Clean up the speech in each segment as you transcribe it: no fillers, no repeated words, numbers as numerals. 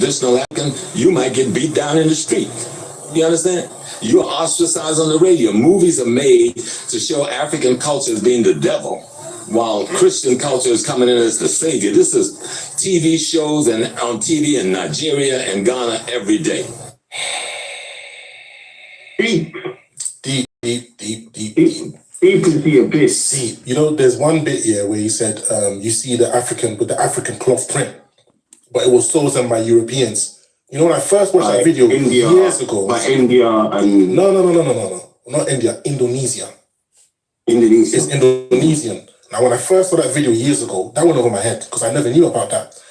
traditional African, you might get beat down in the street. You understand? You're ostracized on the radio. Movies are made to show African culture as being the devil, while Christian culture is coming in as the savior. This is TV shows and on TV in Nigeria and Ghana every day. Deep into the abyss. Deep. You know, there's one bit here where he said, you see the African with the African cloth print, but it was chosen by Europeans. You know, when I first watched that video years ago. By India and... No. Not India, Indonesia. Indonesia. It's Indonesian. Now, when I first saw that video years ago, that went over my head because I never knew about that.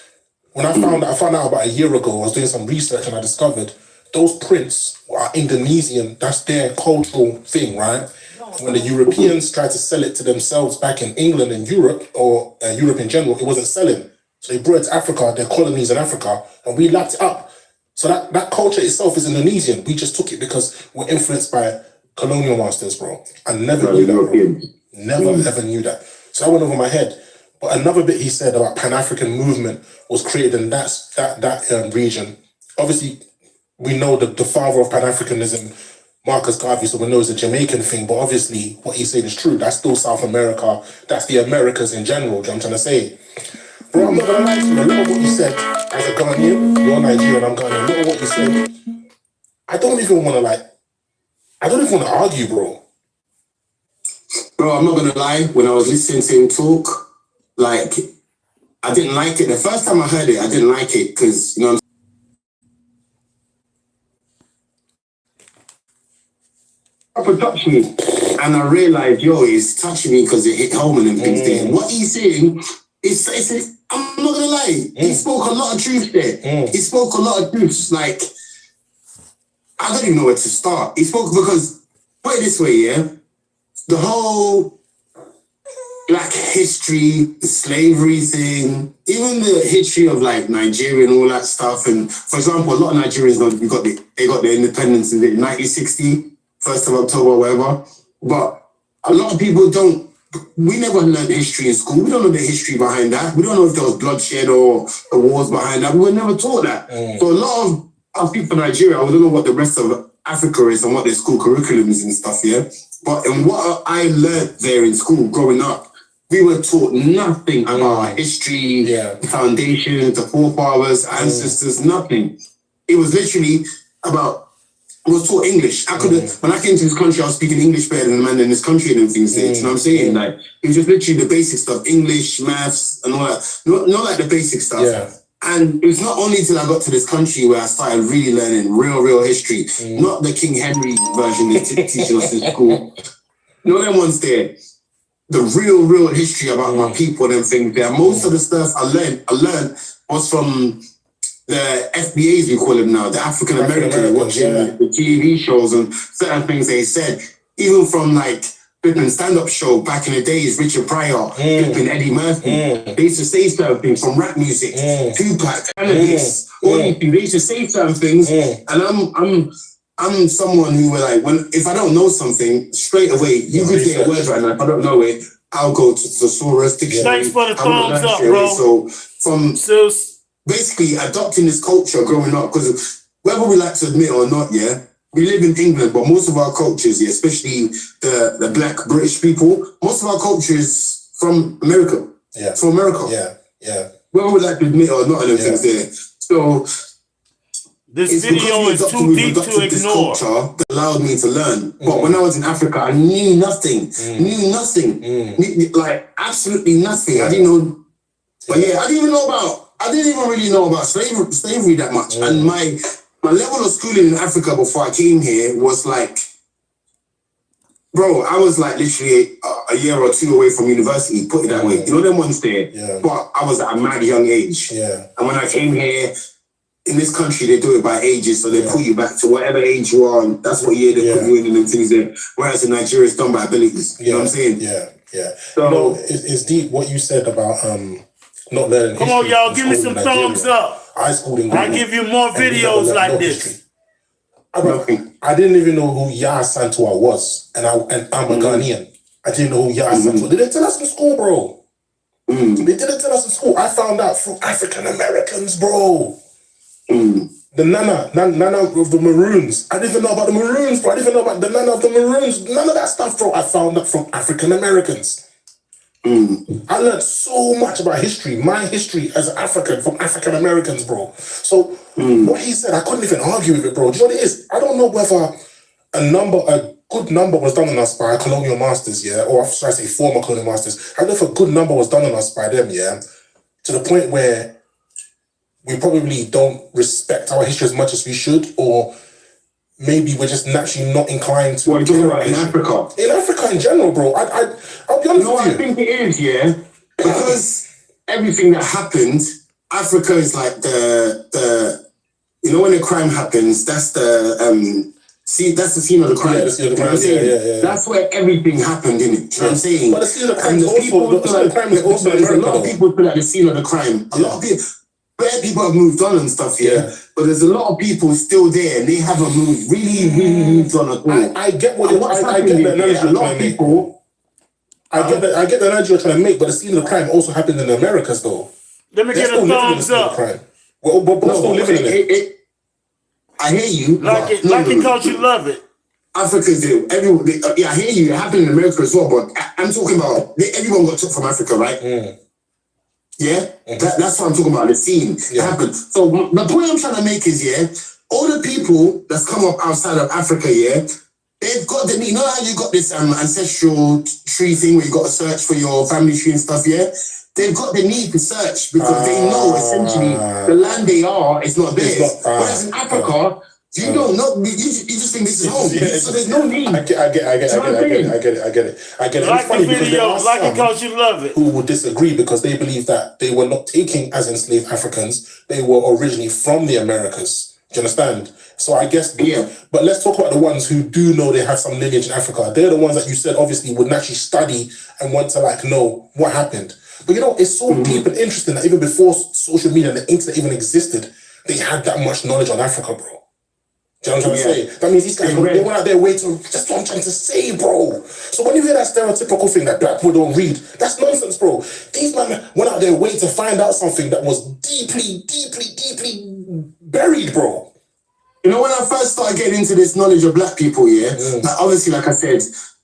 When I found out about a year ago, I was doing some research and I discovered those prints are Indonesian. That's their cultural thing, right? When the Europeans tried to sell it to themselves back in England and Europe, or Europe in general, it wasn't selling. So they brought it to Africa, their colonies in Africa, and we lapped it up. So that culture itself is Indonesian. We just took it because we're influenced by colonial masters, bro. I never knew that, bro. Never ever knew that. So that went over my head. But another bit he said about Pan-African movement was created in that region. Obviously, we know that the father of Pan-Africanism, Marcus Garvey, so we know it's a Jamaican thing, but obviously what he's saying is true. That's still South America. That's the Americas in general, do you know what I'm trying to say? Bro, I'm not gonna lie to you, a lot of what you said as a Ghanaian, you're Nigerian, I'm Ghanaian, a lot of what you said, I don't even want to argue, bro. Bro, I'm not gonna lie, when I was listening to him talk, like, I didn't like it. The first time I heard it, I didn't like it, because, you know what I'm saying? It touched me, and I realized, it's touching me because it hit home and things there. What he's saying, I'm not gonna lie, he spoke a lot of truth there. He spoke a lot of truths. Like, I don't even know where to start. He spoke because, put it this way, the whole black history, the slavery thing, even the history of like Nigeria and all that stuff. And for example, a lot of Nigerians they got their independence in 1960, 1st of October, whatever. But a lot of people we never learned history in school. We don't know the history behind that. We don't know if there was bloodshed or the wars behind that. We were never taught that. So a lot of our people in Nigeria, I don't know what the rest of Africa is and what their school curriculum is and stuff, But in what I learned there in school growing up, we were taught nothing about our history, the foundations, the forefathers, ancestors, nothing. It was literally about, I was taught English. When I came to this country, I was speaking English better than the man in this country and things there. You know what I'm saying? Like, it was just literally the basic stuff, English, maths, and all that. Not like the basic stuff. Yeah. And it was not only till I got to this country where I started really learning real history, not the King Henry version they teaching us in school. No, them ones there. The real history about my people and things there. Most of the stuff I learned was from the FBAs, we call them now, the African American, watching the TV shows and certain things they said, even from like flipping stand-up show back in the days, Richard Pryor, flipping Eddie Murphy. They used to say certain things from rap music, Tupac, Cannabis, all these things. They used to say certain things, and I'm someone who if I don't know something, straight away, you could say a word right now, if I don't know it, I'll go to the Thesaurus Dictionary. Thanks for the thumbs up, bro. So from basically adopting this culture growing up, because whether we like to admit or not, we live in England, but most of our cultures, especially the black British people, most of our culture is from America. Yeah. From America. Yeah. Whether we like to admit or not, and things there. So this video is too deep to ignore. This culture that allowed me to learn. But when I was in Africa, I knew nothing. Like absolutely nothing. I didn't know. But I didn't even really know about slavery that much. And my level of schooling in Africa before I came here was like, bro, I was like literally a year or two away from university, put it that way. You know them ones there? Yeah. But I was at a mad young age. Yeah. And when I came here, in this country, they do it by ages, so they put you back to whatever age you are, and that's what year they put you in and them things there. Whereas in Nigeria, it's done by abilities. You know what I'm saying? Yeah. So it's deep what you said about not learning. Come on, y'all, give me some thumbs up. I give you more videos like this. I didn't even know who Yaa Santua was, and I'm a Ghanaian. I didn't know who Yaa Santua. They didn't tell us in school, bro. They didn't tell us in school. I found out from African Americans, bro. The Nana of the Maroons. I didn't even know about the Maroons, bro. I didn't even know about the Nana of the Maroons. None of that stuff, bro. I found that from African Americans. I learned so much about history, my history as an African, from African Americans, bro. So what he said, I couldn't even argue with it, bro. Do you know what it is? I don't know whether a good number was done on us by colonial masters, yeah, or should I say former colonial masters. I don't know if a good number was done on us by them, yeah, to the point where we probably don't respect our history as much as we should, or maybe we're just naturally not inclined to. What are you talking about in Africa? In Africa in general, bro. I'll be honest with you. I think it is, yeah, because everything that happened, Africa is like the when a crime happens, that's the that's the scene of the crime. Yeah, the scene of the crime. Yeah. That's where everything happened, innit? You know what I'm saying? But the scene of the crime is also There's a lot of people feel like the scene of the crime. A lot of people. Where people have moved on and stuff, yeah. But there's a lot of people still there and they haven't really moved on at all. I get what you're I get the analogy you're trying to make. I get the analogy you're trying to make, but the scene of the crime also happened in the Americas, though. Let me get a thumbs up. We're both still living in it. I hear you. Like it because you love it. Africa's I hear you. It happened in America as well, but I'm talking about everyone got took from Africa, right? Yeah, that's what I'm talking about. The scene happened. So the point I'm trying to make is, all the people that's come up outside of Africa, they've got the need. You know how you got this ancestral tree thing where you got to search for your family tree and stuff, They've got the need to search because they know essentially the land they are is not theirs. Whereas in Africa, you don't know. You just think this is home. So there's no need. I get it. Like the video, like it because you love it. Who would disagree because they believe that they were not taken as enslaved Africans. They were originally from the Americas. Do you understand? So I guess, but let's talk about the ones who do know they have some lineage in Africa. They're the ones that you said obviously would naturally study and want to know what happened. But it's so deep and interesting that even before social media and the internet even existed, they had that much knowledge on Africa, bro. Do you know what I'm trying to say? That means these guys, they went out their way to, that's what I'm trying to say, bro. So when you hear that stereotypical thing that black people don't read, that's nonsense, bro. These men went out their way to find out something that was deeply, deeply, deeply buried, bro. You know, when I first started getting into this knowledge of black people, obviously, like I said,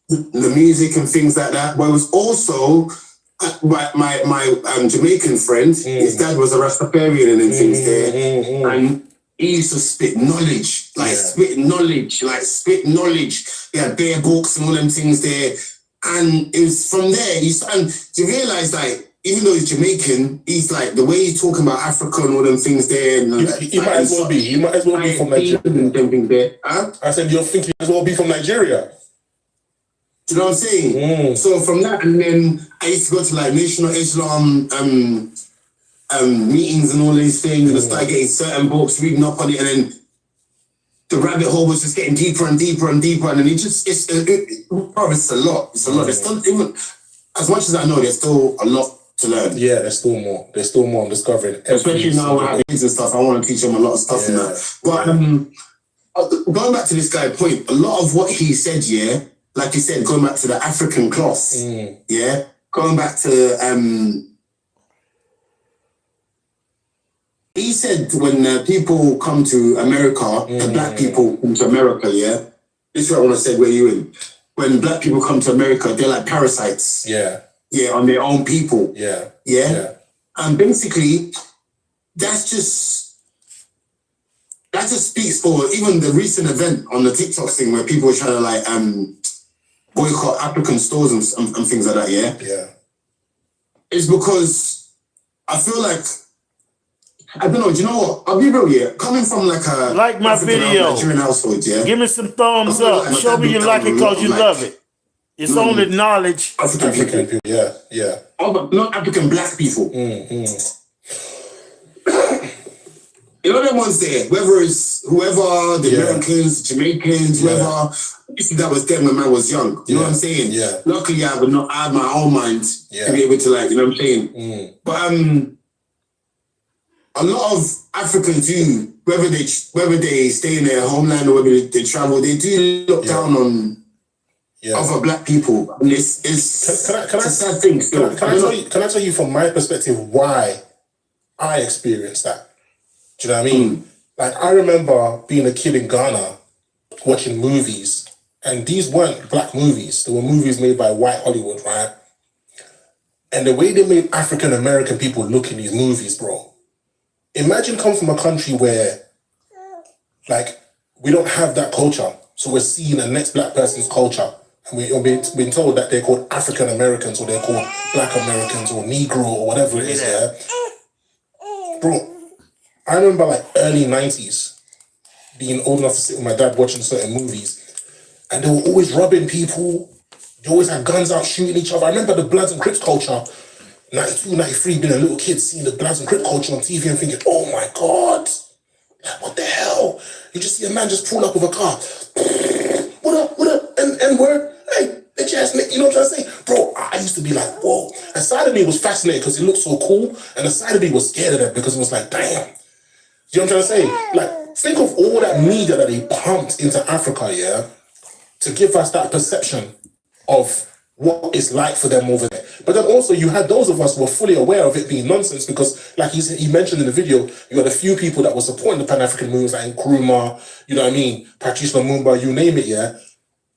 the music and things like that, but it was also my Jamaican friend, his dad was a Rastafarian and things there, and he used to spit knowledge. He had bare books and all them things there. And it was from there, you realise, even though he's Jamaican, he's the way he's talking about Africa and all them things there. And he might as well be. He might as well be from Nigeria. I said, you're thinking he might as well be from Nigeria. Do you know what I'm saying? So from that, and then I used to go to National Islam meetings and all these things, and I started getting certain books, reading up on it, and then the rabbit hole was just getting deeper and deeper and deeper, and then it's a lot. It's a lot. There's still, even as much as I know, there's still a lot to learn. Yeah, there's still more. There's still more I'm discovering. Especially now when I have kids and stuff, I want to teach them a lot of stuff and that. But going back to this guy's point, a lot of what he said, like you said, going back to the African cloth, going back to he said when people come to America, the black people come to America, this is what I want to say, where you in. When black people come to America, they're like parasites. On their own people. And basically, that just speaks for even the recent event on the TikTok thing where people were trying to boycott African stores and things like that, It's because I feel like, I don't know, do you know what? I'll be real, coming from my video, Nigerian household, give me some thumbs up. Show me you like it because you love it. It's only knowledge. African people, not African black people. You know them ones there, whether it's whoever, the Americans, Jamaicans, whoever, that was them when man was young. You know what I'm saying? Luckily, I have my own mind to be able to you know what I'm saying? But a lot of Africans do, whether they stay in their homeland or whether they travel, they do look down on other black people. And it's a sad thing still. Can I tell you from my perspective why I experienced that? Do you know what I mean? Like, I remember being a kid in Ghana, watching movies, and these weren't black movies. They were movies made by white Hollywood, right? And the way they made African American people look in these movies, bro. Imagine come from a country where, like, we don't have that culture. So we're seeing the next black person's culture. And we're being told that they're called African Americans or they're called Black Americans or Negro or whatever it is, yeah? Bro, I remember like early 90s being old enough to sit with my dad watching certain movies. And they were always robbing people. They always had guns out shooting each other. I remember the Bloods and Crips culture, 92, 93, being a little kid, seeing the Bloods and Crips culture on TV and thinking, oh my God, like, what the hell? You just see a man just pull up with a car. What up, and where? Hey, bitch ass nigga, you know what I'm trying to say? Bro, I used to be like, whoa. A side of me was fascinated because it looked so cool, and a side of me was scared of that because it was like, damn. You know what I'm trying to say? Like, think of all that media that they pumped into Africa, yeah, to give us that perception of what it's like for them over there. But then also you had those of us who were fully aware of it being nonsense because, like he mentioned in the video, you had a few people that were supporting the Pan-African movements like Nkrumah, you know what I mean, Patrice Lumumba, you name it, yeah.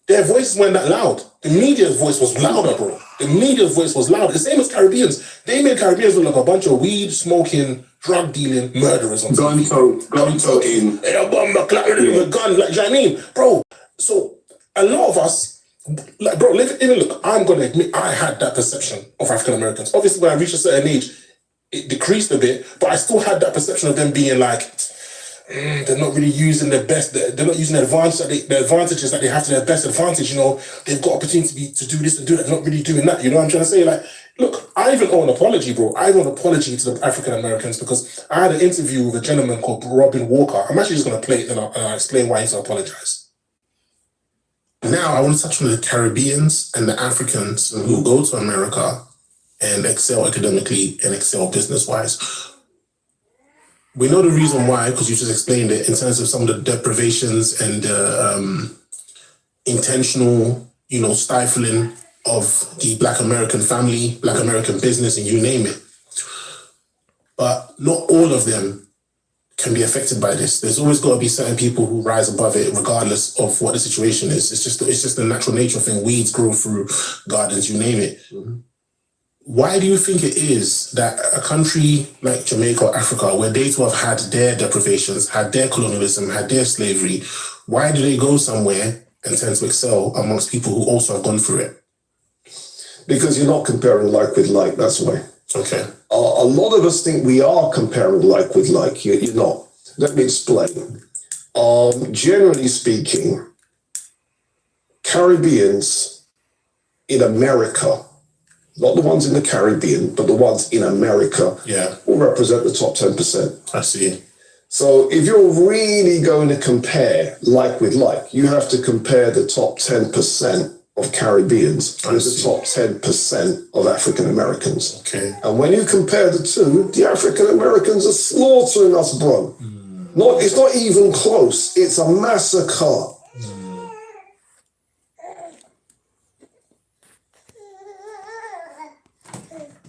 Their voices weren't that loud. The media's voice was louder, bro. The media's voice was louder. The same as Caribbeans. They made Caribbeans look like a bunch of weed smoking, drug dealing murderers on TV. Gun in. A bomber clap with a gun, like, you know what I mean? Bro, so a lot of us, like, bro, even look, I'm gonna admit I had that perception of African Americans. Obviously, when I reached a certain age, it decreased a bit, but I still had that perception of them being like, they're not really using their best. They're not using the advantages that they have to their best advantage. You know, they've got opportunity to do this and do that. They're not really doing that. You know what I'm trying to say? Like, look, I even owe an apology, bro. I owe an apology to the African Americans because I had an interview with a gentleman called Robin Walker. I'm actually just going to play it and I'll explain why I need to apologize. Now, I want to touch on the Caribbeans and the Africans who go to America and excel academically and excel business-wise. We know the reason why, because you just explained it, in terms of some of the deprivations and intentional, you know, stifling of the Black American family, Black American business, and you name it. But not all of them can be affected by this. There's always got to be certain people who rise above it, regardless of what the situation is. It's just the natural nature thing. Weeds grow through gardens, you name it. Mm-hmm. Why do you think it is that a country like Jamaica or Africa, where they too have had their deprivations, had their colonialism, had their slavery, why do they go somewhere and tend to excel amongst people who also have gone through it? Because you're not comparing like with like, that's why. Okay. A lot of us think we are comparing like with like. You're not. Let me explain. Generally speaking, Caribbeans in America, not the ones in the Caribbean, but the ones in America, will represent the top 10%. I see. So if you're really going to compare like with like, you have to compare the top 10% of Caribbeans with the top 10% of African Americans. Okay. And when you compare the two, the African Americans are slaughtering us, bro. It's not even close. It's a massacre.